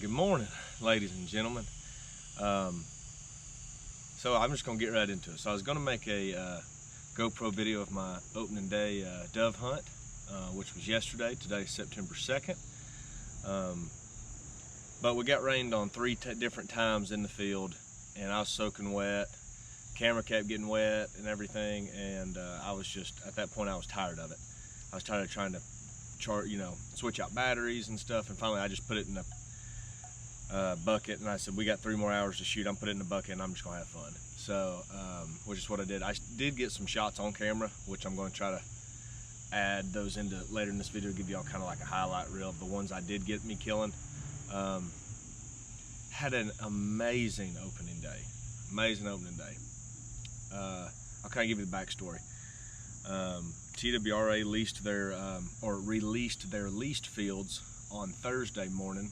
Good morning, ladies and gentlemen. So I'm just gonna get right into it. So I was gonna make a GoPro video of my opening day dove hunt, which was yesterday. Today's September 2nd. But we got rained on three different times in the field, and I was soaking wet. Camera kept getting wet and everything, and I was just, at that point I was tired of it. I was tired of trying to switch out batteries and stuff, and finally I just put it in a bucket, and I said, we got 3 more hours to shoot. I'm putting it in a bucket and I'm just gonna have fun. So which is what I did. I did get some shots on camera, which I'm going to try to add those into later in this video, give y'all kind of like a highlight reel of the ones I did get me killing. Had an amazing opening day. I'll kind of give you the backstory. TWRA leased their released their leased fields on Thursday morning,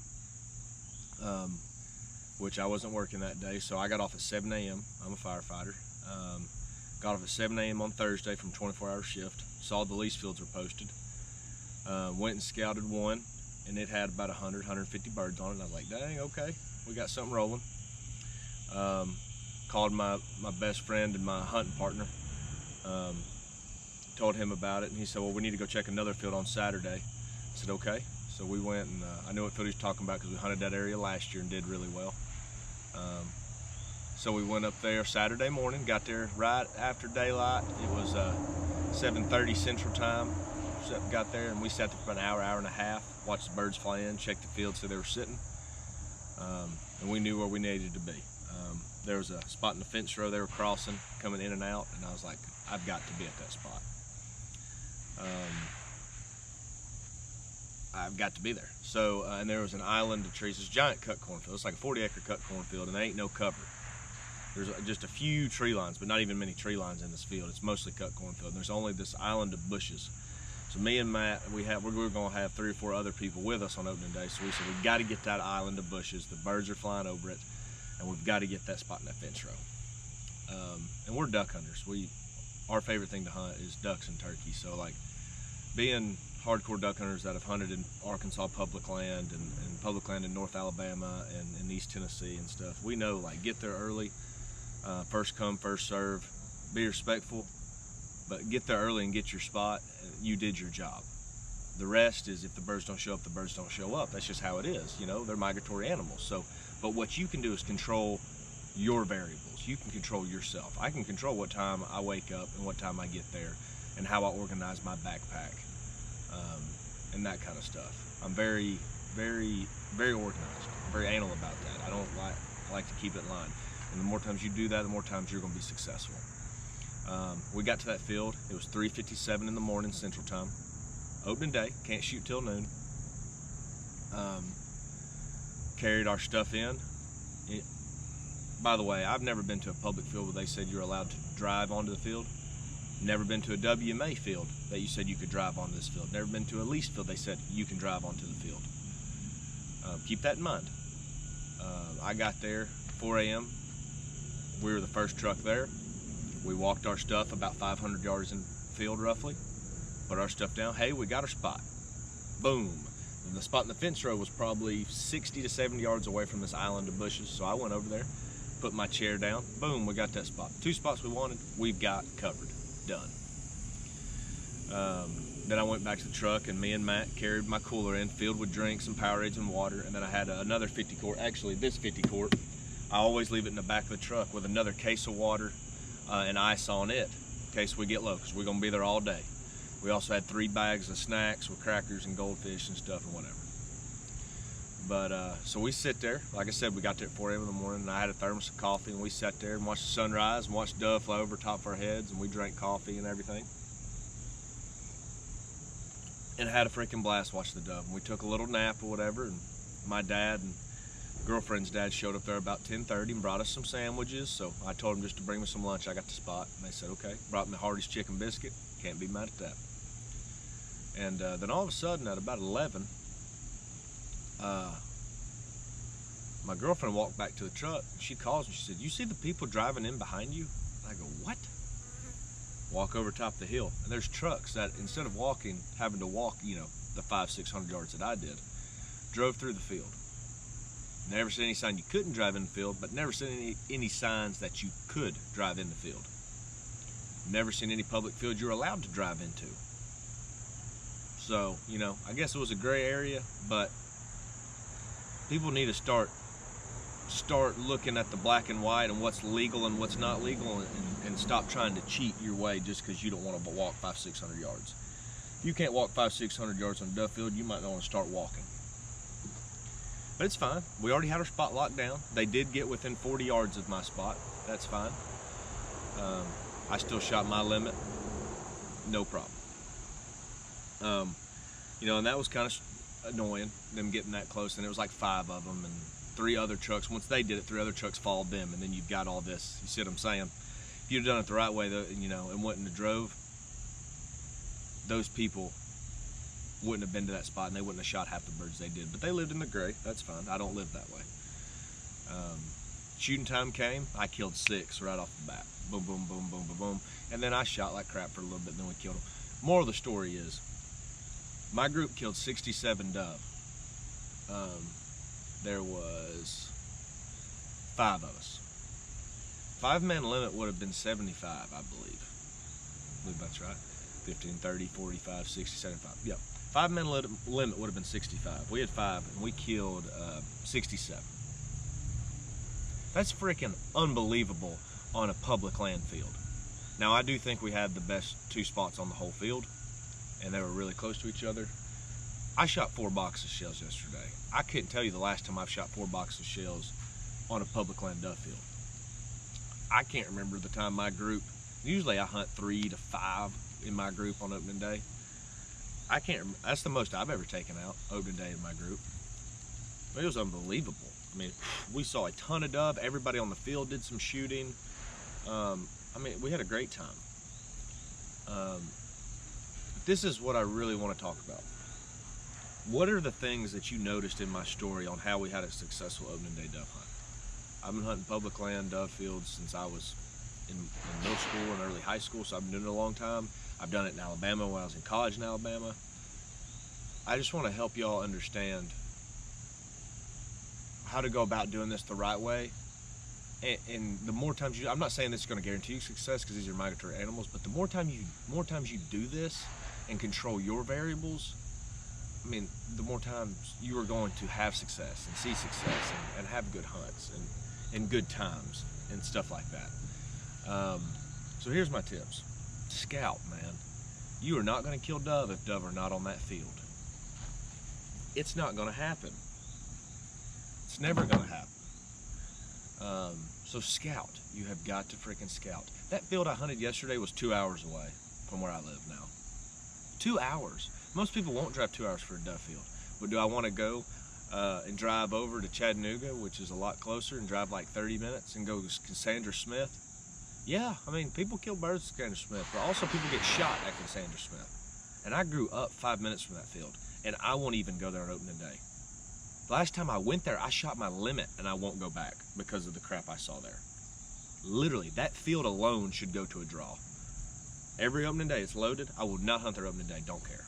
which I wasn't working that day, so I got off at 7 a.m. I'm a firefighter. Got off at 7 a.m. on Thursday from 24-hour shift. Saw the lease fields were posted. Went and scouted one, and it had about 150 birds on it. And I was like, dang, okay, we got something rolling. Called my best friend and my hunting partner. Told him about it, and he said, well, we need to go check another field on Saturday. I said, okay. So we went, and I knew what field he was talking about because we hunted that area last year and did really well. So we went up there Saturday morning, got there right after daylight. It was 7:30 Central Time. So got there, and we sat there for about an hour and a half, watched the birds fly in, checked the field so they were sitting, and we knew where we needed to be. There was a spot in the fence row they were crossing, coming in and out, and I was like, I've got to be at that spot. I've got to be there. So, and there was an island of trees, this giant cut cornfield. It's like a 40-acre cut cornfield, and there ain't no cover. There's just a few tree lines, but not even many tree lines in this field. It's mostly cut cornfield, and there's only this island of bushes. So me and Matt, we're going to have 3 or 4 other people with us on opening day. So we said, we've got to get that island of bushes. The birds are flying over it, and we've got to get that spot in that fence row. And we're duck hunters. Our favorite thing to hunt is ducks and turkeys. So like, being hardcore duck hunters that have hunted in Arkansas public land and public land in North Alabama and in East Tennessee and stuff, we know, like, get there early, first come, first serve, be respectful, but get there early and get your spot. You did your job. The rest is, if the birds don't show up, the birds don't show up. That's just how it is. You know, they're migratory animals. So, but what you can do is control your variables. You can control yourself. I can control what time I wake up and what time I get there and how I organize my backpack, and that kind of stuff. I'm very, very, very organized. I'm very anal about that. I like to keep it in line. And the more times you do that, the more times you're going to be successful. We got to that field. It was 3:57 in the morning Central Time. Opening day, can't shoot till noon. Carried our stuff in. By the way, I've never been to a public field where they said you're allowed to drive onto the field. Never been to a WMA field that you said you could drive onto this field. Never been to a leased field they said you can drive onto the field. Keep that in mind. I got there 4 a.m. We were the first truck there. We walked our stuff about 500 yards in the field roughly. Put our stuff down. Hey, we got our spot. Boom. And the spot in the fence row was probably 60 to 70 yards away from this island of bushes. So I went over there, put my chair down. Boom, we got that spot. 2 spots we wanted, we've got covered. Done. Then I went back to the truck, and me and Matt carried my cooler in, filled with drinks and Powerades and water, and then I had another 50 quart. Actually, this 50 quart, I always leave it in the back of the truck with another case of water and ice on it in case we get low, because we're going to be there all day. We also had 3 bags of snacks with crackers and goldfish and stuff and whatever. But so we sit there. Like I said, we got there at 4 a.m. in the morning, and I had a thermos of coffee, and we sat there and watched the sunrise and watched dove fly over top of our heads, and we drank coffee and everything. And had a freaking blast watching the dove. And we took a little nap or whatever, and my dad and girlfriend's dad showed up there about 10:30 and brought us some sandwiches. So I told them just to bring me some lunch. I got the spot, and they said okay. Brought me Hardee's chicken biscuit. Can't be mad at that. And then all of a sudden at about 11, my girlfriend walked back to the truck. She calls and she said, you see the people driving in behind you? I go, what? Walk over top the hill, and there's trucks that, instead of having to walk, you know, the 500-600 yards that I did, drove through the field. Never seen any sign you couldn't drive in the field, but never seen any signs that you could drive in the field. Never seen any public field you're allowed to drive into. So, you know, I guess it was a gray area, but people need to start looking at the black and white and what's legal and what's not legal, and stop trying to cheat your way just because you don't want to walk 500-600 yards. If you can't walk 500-600 yards on a dove field, you might not want to start walking. But it's fine. We already had our spot locked down. They did get within 40 yards of my spot. That's fine. I still shot my limit. No problem. You know, and that was kind of annoying, them getting that close. And it was like 5 of them, and 3 other trucks. Once they did it, 3 other trucks followed them, and then you've got all this. You see what I'm saying? If you'd have done it the right way, though, you know, and went and drove, those people wouldn't have been to that spot, and they wouldn't have shot half the birds they did. But they lived in the gray. That's fine. I don't live that way. Shooting time came. I killed 6 right off the bat. Boom, boom, boom, boom, boom, boom. And then I shot like crap for a little bit, and then we killed them. Moral of the story is, my group killed 67 dove. There was 5 of us. 5-man limit would have been 75, I believe. I believe that's right. 15, 30, 45, 60, 75. Yep. 5-man limit would have been 65. We had 5, and we killed 67. That's freaking unbelievable on a public land field. Now, I do think we had the best 2 spots on the whole field, and they were really close to each other. I shot 4 boxes of shells yesterday. I couldn't tell you the last time I've shot 4 boxes of shells on a public land dove field. I can't remember the time my group, usually I hunt 3 to 5 in my group on opening day. I can't remember, that's the most I've ever taken out opening day in my group. It was unbelievable. I mean, we saw a ton of dove. Everybody on the field did some shooting. I mean, we had a great time. This is what I really want to talk about. What are the things that you noticed in my story on how we had a successful opening day dove hunt? I've been hunting public land dove fields since I was in middle school and early high school, so I've been doing it a long time. I've done it in Alabama when I was in college in Alabama. I just want to help y'all understand how to go about doing this the right way. And the more times I'm not saying this is going to guarantee you success because these are migratory animals, but the more times you do this and control your variables, I mean, the more times you are going to have success and see success and have good hunts and good times and stuff like that. So here's my tips. Scout, man. You are not going to kill dove if dove are not on that field. It's not going to happen. It's never going to happen. So scout. You have got to freaking scout. That field I hunted yesterday was 2 hours away from where I live now. 2 hours. Most people won't drive 2 hours for a dove field. But do I want to go and drive over to Chattanooga, which is a lot closer, and drive like 30 minutes and go to Cassandra Smith? Yeah, I mean, people kill birds at Cassandra Smith, but also people get shot at Cassandra Smith. And I grew up 5 minutes from that field, and I won't even go there on opening day. Last time I went there, I shot my limit, and I won't go back because of the crap I saw there. Literally, that field alone should go to a draw. Every opening day, it's loaded. I will not hunt their opening day. Don't care.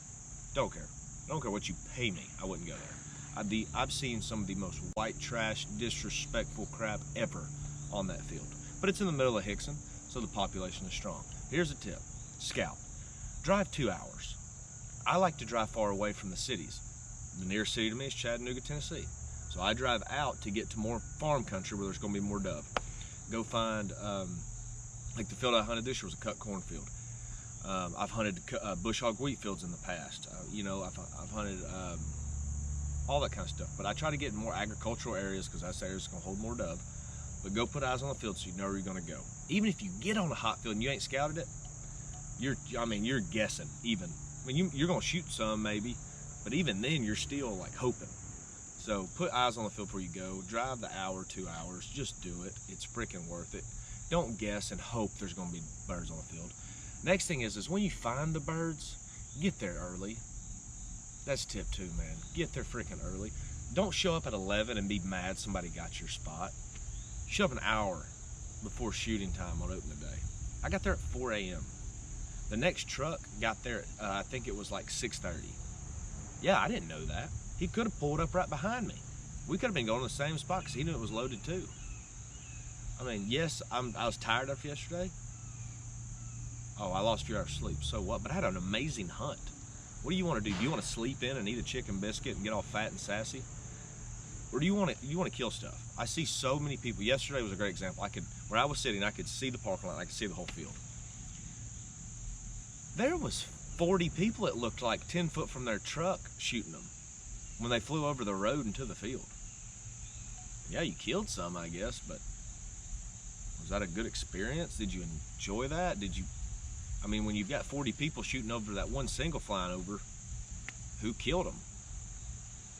Don't care. Don't care what you pay me. I wouldn't go there. I've seen some of the most white trash, disrespectful crap ever on that field. But it's in the middle of Hickson, so the population is strong. Here's a tip. Scout. Drive 2 hours. I like to drive far away from the cities. The nearest city to me is Chattanooga, Tennessee. So I drive out to get to more farm country where there's going to be more dove. Go find, like the field I hunted this year was a cut cornfield. I've hunted bush hog wheat fields in the past. You know, I've hunted all that kind of stuff. But I try to get in more agricultural areas because I say it's going to hold more dove. But go put eyes on the field so you know where you're going to go. Even if you get on a hot field and you ain't scouted it, you're guessing even. I mean, you're going to shoot some maybe, but even then you're still like hoping. So put eyes on the field before you go. Drive the hour, 2 hours. Just do it. It's freaking worth it. Don't guess and hope there's going to be birds on the field. Next thing is when you find the birds, get there early. That's tip 2, man. Get there freaking early. Don't show up at 11 and be mad somebody got your spot. Show up an hour before shooting time on opening day. I got there at 4 a.m. The next truck got there at, I think it was like 6:30. Yeah, I didn't know that. He could have pulled up right behind me. We could have been going to the same spot because he knew it was loaded too. I mean, yes, I was tired after yesterday. Oh, I lost a few hours of sleep. So what? But I had an amazing hunt. What do you want to do? Do you want to sleep in and eat a chicken biscuit and get all fat and sassy? Or do you want to kill stuff? I see so many people. Yesterday was a great example. Where I was sitting, I could see the parking lot. I could see the whole field. There was 40 people, it looked like, 10 foot from their truck shooting them when they flew over the road into the field. Yeah, you killed some, I guess, but was that a good experience? Did you enjoy that? I mean, when you've got 40 people shooting over that one single flying over, who killed him?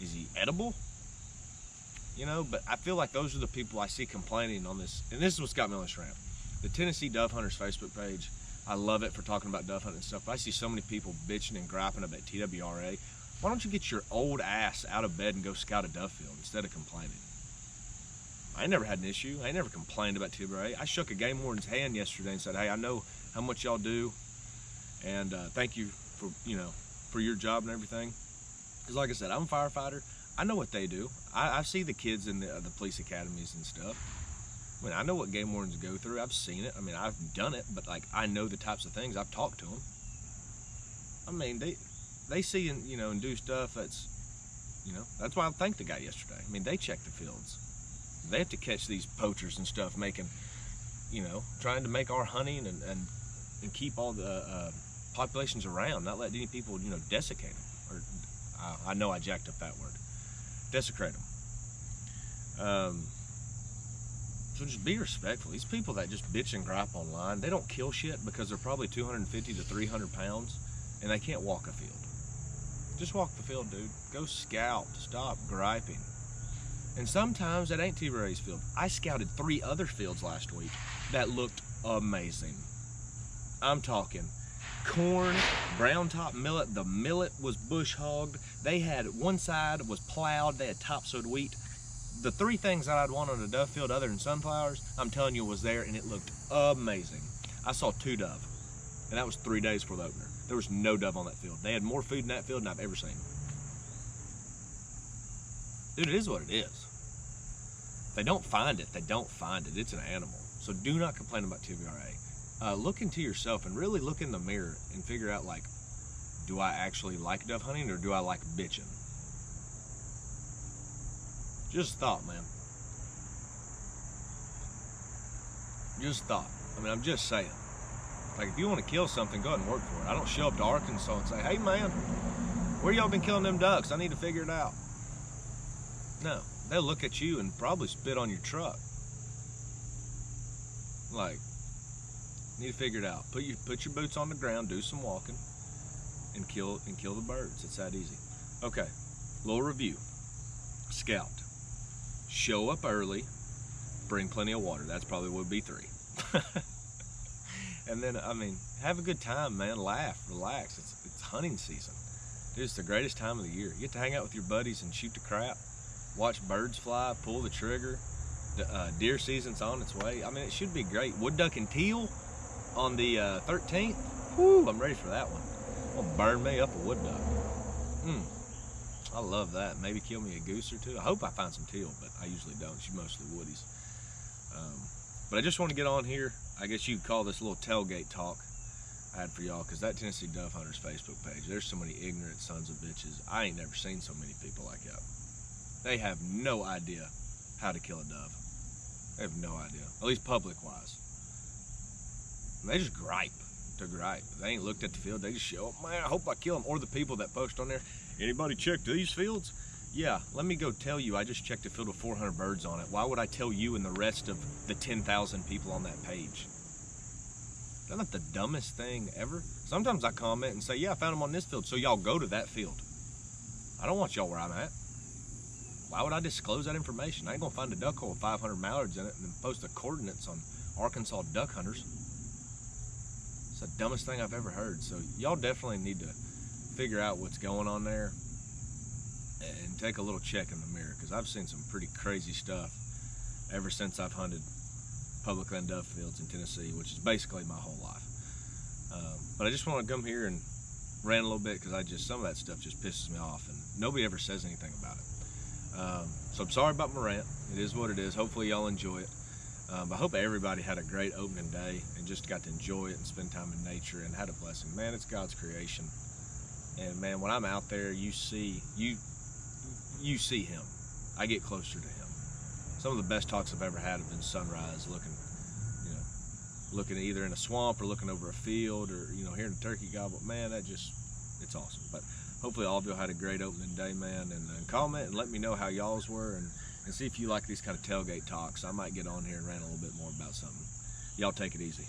Is he edible? You know, but I feel like those are the people I see complaining on this, and this is what's got me on this rant. The Tennessee Dove Hunters Facebook page, I love it for talking about dove hunting and stuff, but I see so many people bitching and griping about TWRA. Why don't you get your old ass out of bed and go scout a dove field instead of complaining? I ain't never had an issue. I ain't never complained about TWRA. I shook a game warden's hand yesterday and said, hey, I know how much y'all do, and thank you for your job and everything. Because like I said, I'm a firefighter. I know what they do. I see the kids in the police academies and stuff. I mean, I know what game wardens go through. I've seen it. I mean, I've done it, but like, I know the types of things. I've talked to them. I mean, they see and do stuff that's, that's why I thanked the guy yesterday. I mean, they check the fields. They have to catch these poachers and stuff, trying to make our hunting and keep all the populations around, not let any people, desiccate them. Or I know I jacked up that word. Desecrate them. So just be respectful. These people that just bitch and gripe online, they don't kill shit because they're probably 250 to 300 pounds and they can't walk a field. Just walk the field, dude. Go scout. Stop griping. And sometimes that ain't TWRA's field. I scouted 3 other fields last week that looked amazing. I'm talking corn, brown top millet. The millet was bush hogged. They had one side was plowed. They had topsoiled wheat. The 3 things that I'd want on a dove field other than sunflowers, I'm telling you, was there, and it looked amazing. I saw 2 dove, and that was 3 days before the opener. There was no dove on that field. They had more food in that field than I've ever seen. Dude, it is what it is. If they don't find it, they don't find it. It's an animal. So do not complain about TWRA. Look into yourself and really look in the mirror and figure out, like, do I actually like dove hunting or do I like bitching? Just thought, man. Just thought. I mean, I'm just saying. Like, if you want to kill something, go ahead and work for it. I don't show up to Arkansas and say, hey, man, where y'all been killing them ducks? I need to figure it out. No. They'll look at you and probably spit on your truck. Like, need to figure it out. Put your boots on the ground, do some walking, and kill the birds. It's that easy. Okay, little review. Scout. Show up early. Bring plenty of water. That's probably would be 3. And then, I mean, have a good time, man. Laugh, relax. It's hunting season. Dude, it's the greatest time of the year. You get to hang out with your buddies and shoot the crap. Watch birds fly, pull the trigger. Deer season's on its way. I mean, it should be great. Wood duck and teal on the 13th. Whoo, I'm ready for that one. I'm gonna burn me up a wood duck. I love that. Maybe kill me a goose or 2. I hope I find some teal, but I usually don't. She's mostly woodies. But I just want to get on here. I guess you could call this a little tailgate talk I had for y'all, because that Tennessee Dove Hunters Facebook page, there's so many ignorant sons of bitches. I ain't never seen so many people like that. They have no idea how to kill a dove. They have no idea, at least public-wise. They just gripe to gripe. They ain't looked at the field. They just show up, man, I hope I kill them. Or the people that post on there, anybody check these fields? Yeah, let me go tell you, I just checked a field with 400 birds on it. Why would I tell you and the rest of the 10,000 people on that page? Isn't that the dumbest thing ever? Sometimes I comment and say, yeah, I found them on this field, so y'all go to that field. I don't want y'all where I'm at. Why would I disclose that information? I ain't gonna find a duck hole with 500 mallards in it and then post the coordinates on Arkansas Duck Hunters. It's the dumbest thing I've ever heard. So y'all definitely need to figure out what's going on there and take a little check in the mirror, because I've seen some pretty crazy stuff ever since I've hunted public land dove fields in Tennessee, which is basically my whole life. But I just want to come here and rant a little bit, because some of that stuff just pisses me off and nobody ever says anything about it. So I'm sorry about my rant. It is what it is. Hopefully y'all enjoy it. I hope everybody had a great opening day and just got to enjoy it and spend time in nature and had a blessing. Man, it's God's creation. And man, when I'm out there, you see him. I get closer to him. Some of the best talks I've ever had have been sunrise, looking either in a swamp or looking over a field, or hearing a turkey gobble. Man, it's awesome. But hopefully all of you had a great opening day, man, and comment and let me know how y'all's were, and see if you like these kind of tailgate talks. I might get on here and rant a little bit more about something. Y'all take it easy.